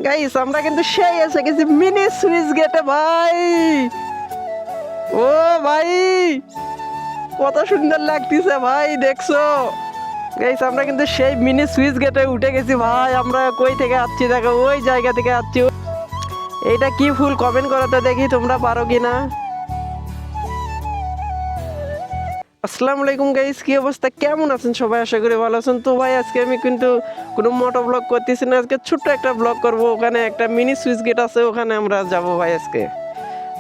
Guys আমরা কিন্তু সেই এসে গেছি মিনি সুইচ গেটে ভাই। ও ভাই কত সুন্দর লাগতেছে ভাই, দেখছো গাইস আমরা কিন্তু সেই মিনি সুইচ গেটে উঠে গেছি ভাই। আমরা কই থেকে আসছি দেখো, ওই জায়গা থেকে আসছি। এইটা কি ফুল কমেন্ট করো তো দেখি তোমরা পারো কিনা। আসসালামু আলাইকুম গাইস, কি অবস্থা, কেমন আছেন সবাই? আশা করি ভালো আছেন। তো ভাই আজকে আমি কিন্তু কোনো মোটো ব্লগ করতেছি না, আজকে ছোট্ট একটা ব্লগ করব। ওখানে একটা মিনি সুইচ গেট আছে, ওখানে আমরা যাব ভাই আজকে।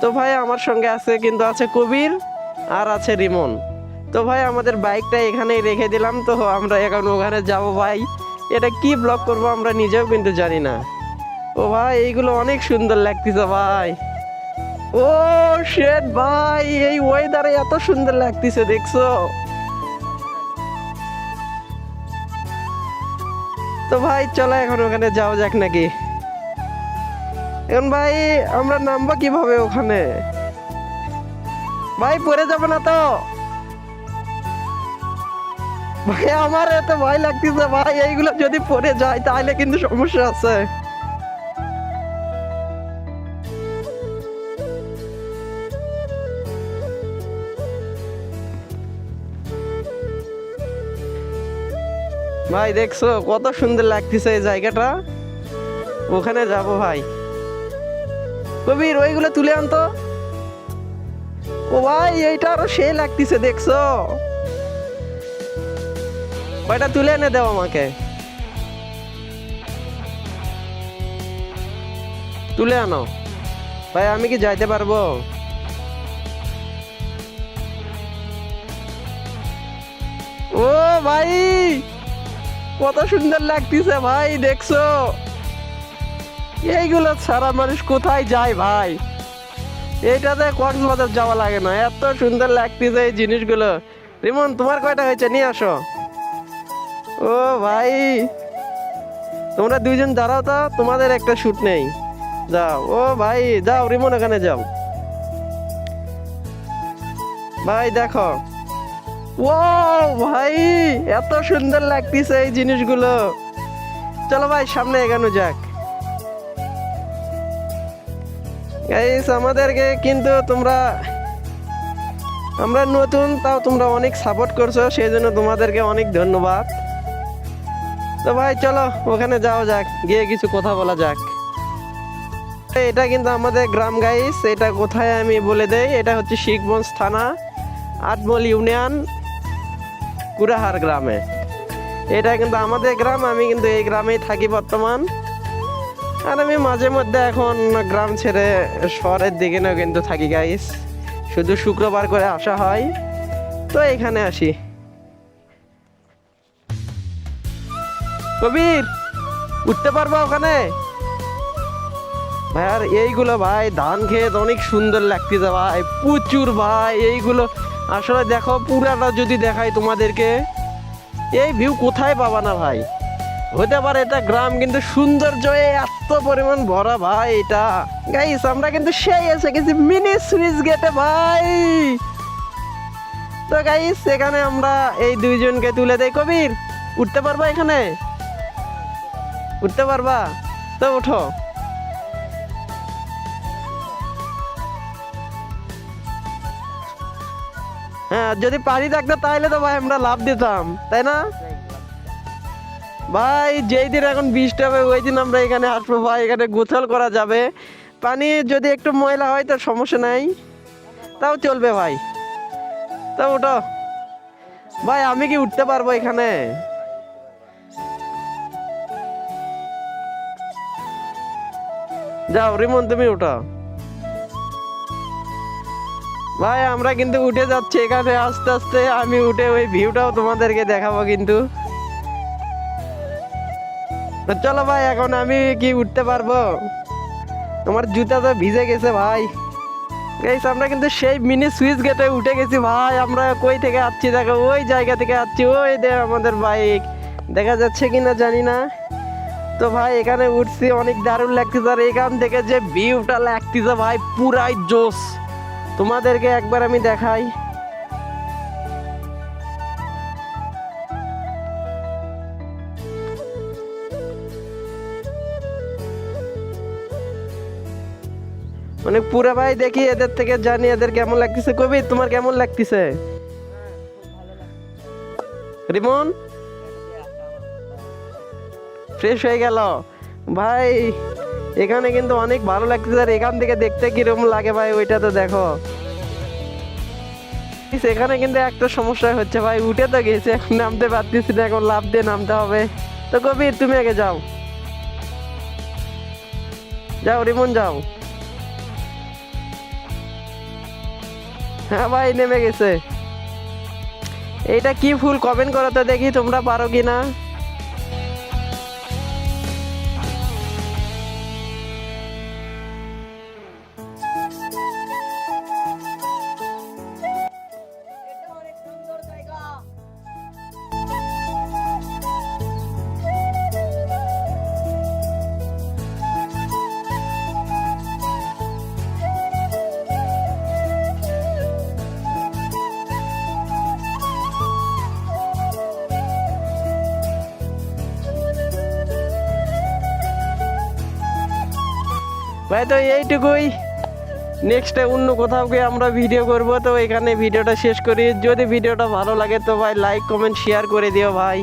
তো ভাই আমার সঙ্গে আছে কিন্তু আছে কবির আর আছে রিমন। তো ভাই আমাদের বাইকটা এখানেই রেখে দিলাম, তো আমরা এখন ওখানে যাব ভাই। এটা কি ব্লগ করব আমরা নিজেও কিন্তু জানি না। ও ভাই এইগুলো অনেক সুন্দর লাগতেছে ভাই। ও শেট ভাই, এই ওয়েদারে এত সুন্দর লাগতেছে দেখছো। তো ভাই চলো এখন ওখানে যাওয়া যাক নাকি। এখন ভাই আমরা নামবো কিভাবে ওখানে? ভাই পড়ে যাবো না তো? ভাই আমার এত ভয় লাগতেছে ভাই, এইগুলো যদি পড়ে যায় তাহলে কিন্তু সমস্যা আছে। ভাই দেখছো কত সুন্দর লাগতেছে এই জায়গাটা, ওখানে যাব ভাই। কবির ওইগুলো তুলে আনতো। ও ভাই এইটা আরো সেই লাগতেছে দেখছো, ওইটা তুলে এনে দাও আমাকে, তুলে আনো ভাই। আমি কি যাইতে পারবো? ও ভাই কত সুন্দর লাগতেছে ভাই, দেখছো এইগুলো ছাড়া মানুষ কোথায় যায় ভাই? এইটাতে কক্সবাজার যাওয়া লাগে না, এত সুন্দর লাগতেছে এই জিনিসগুলো। রিমন তোমার কয়টা হয়েছে, নিয়ে আসো। ও ভাই তোমরা দুইজন দাঁড়াও তো, তোমাদের একটা শুট নেই, যাও। ও ভাই যাও রিমন, এখানে যাও ভাই। দেখো ও ভাই এত সুন্দর লাগতেছে এই জিনিসগুলো। চলো ভাই সামনে এগানো যাক। গাইস আমাদেরকে কিন্তু তোমরা, আমরা নতুন তাও তোমরা অনেক সাপোর্ট করছো, সেই জন্য তোমাদেরকে অনেক ধন্যবাদ। তো ভাই চলো ওখানে যাওয়া যাক, গিয়ে কিছু কথা বলা যাক। এটা কিন্তু আমাদের গ্রাম গাইস, এটা কোথায় আমি বলে দেই, এটা হচ্ছে শিখগঞ্জ থানা, আটমল ইউনিয়ন, কুড়াহার গ্রামে। এটা কিন্তু আমাদের গ্রাম, আমি কিন্তু এই গ্রামেই থাকি বর্তমান। আর আমি মাঝে মধ্যে এখন গ্রাম ছেড়ে শহরের দিকে না কিন্তু থাকি গাইস, শুধু শুক্রবার করে আসা হয়, তো এখানে আসি। কবির উঠতে পারবা ওখানে? ভাই আর এইগুলো ভাই ধান খেত অনেক সুন্দর লাগতেছে ভাই, প্রচুর ভাই এইগুলো। আসলে দেখো পুরাটা যদি দেখাই তোমাদেরকে, এই ভিউ কোথায় পাবা না ভাই। হতে পারে এটা গ্রাম, কিন্তু সৌন্দর্য এত পরিমাণ ভরা ভাই এটা। গাইস আমরা কিন্তু সেই এসে গেছি মিনি সুইচ গেটে ভাই। তো গাইস এখানে আমরা এই দুইজনকে তুলে দেই। কবির উঠতে পারবা এখানে? উঠতে পারবা তো ওঠো। হ্যাঁ যদি পানি থাকতো তাহলে তো ভাই আমরা লাভ দিতাম, তাই না ভাই? যেই দিন এখন বৃষ্টি হবে ওই দিন আমরা এখানে আসবো ভাই, এখানে গোসল করা যাবে। পানি যদি একটু ময়লা হয় তো সমস্যা নাই, তাও চলবে ভাই। তা ওঠো ভাই, আমি কি উঠতে পারবো এখানে? যাও রিমন তুমি উঠো। ভাই আমরা কিন্তু উঠে যাচ্ছি এখানে আস্তে আস্তে, আমি উঠে ওই ভিউটাও তোমাদেরকে দেখাবো কিন্তু। তো চলো ভাই এখন আমি কি উঠতে পারবো? আমার জুতা তো ভিজে গেছে ভাই। গাইস আমরা কিন্তু সেই মিনি সুইচ গেটে উঠে গেছি ভাই। আমরা কই থেকে আসছি দেখো, ওই জায়গা থেকে আসছি, ওই দেখ আমাদের বাইক দেখা যাচ্ছে কিনা জানি না। তো ভাই এখানে উঠছি, অনেক দারুণ লাগতেছে। আর এখান থেকে যে ভিউটা লাগতেছে ভাই পুরাই জোস, তোমাদেরকে একবার আমি দেখাই। মানে পুরো ভাই দেখি এদের থেকে জানি এদের কেমন লাগতেছে। কবি তোমার কেমন লাগতেছে? রিমন ফ্রেশ হয়ে গেল ভাই। এখানে কিন্তু অনেক ভালো লাগতেছে। আর এখান থেকে দেখতে কিরকম লাগে ভাই ওইটা তো দেখো। এখানে কিন্তু একটা সমস্যা হচ্ছে ভাই, উঠে তো গেছে, এখন নামতে পারতেছি না, এখন লাফ দিয়ে নামতে হবে। তো কবির তুমি আগে যাও, যাও রিমন যাও। হ্যাঁ ভাই নেমে গেছে। এইটা কি ফুল কমেন্ট করো তো দেখি তোমরা পারো কিনা। ভাই তো এইটুকুই, নেক্সটে অন্য কোথাও গিয়ে আমরা ভিডিও করব। তো এখানে ভিডিওটা শেষ করি। যদি ভিডিওটা ভালো লাগে তো ভাই লাইক কমেন্ট শেয়ার করে দিও ভাই।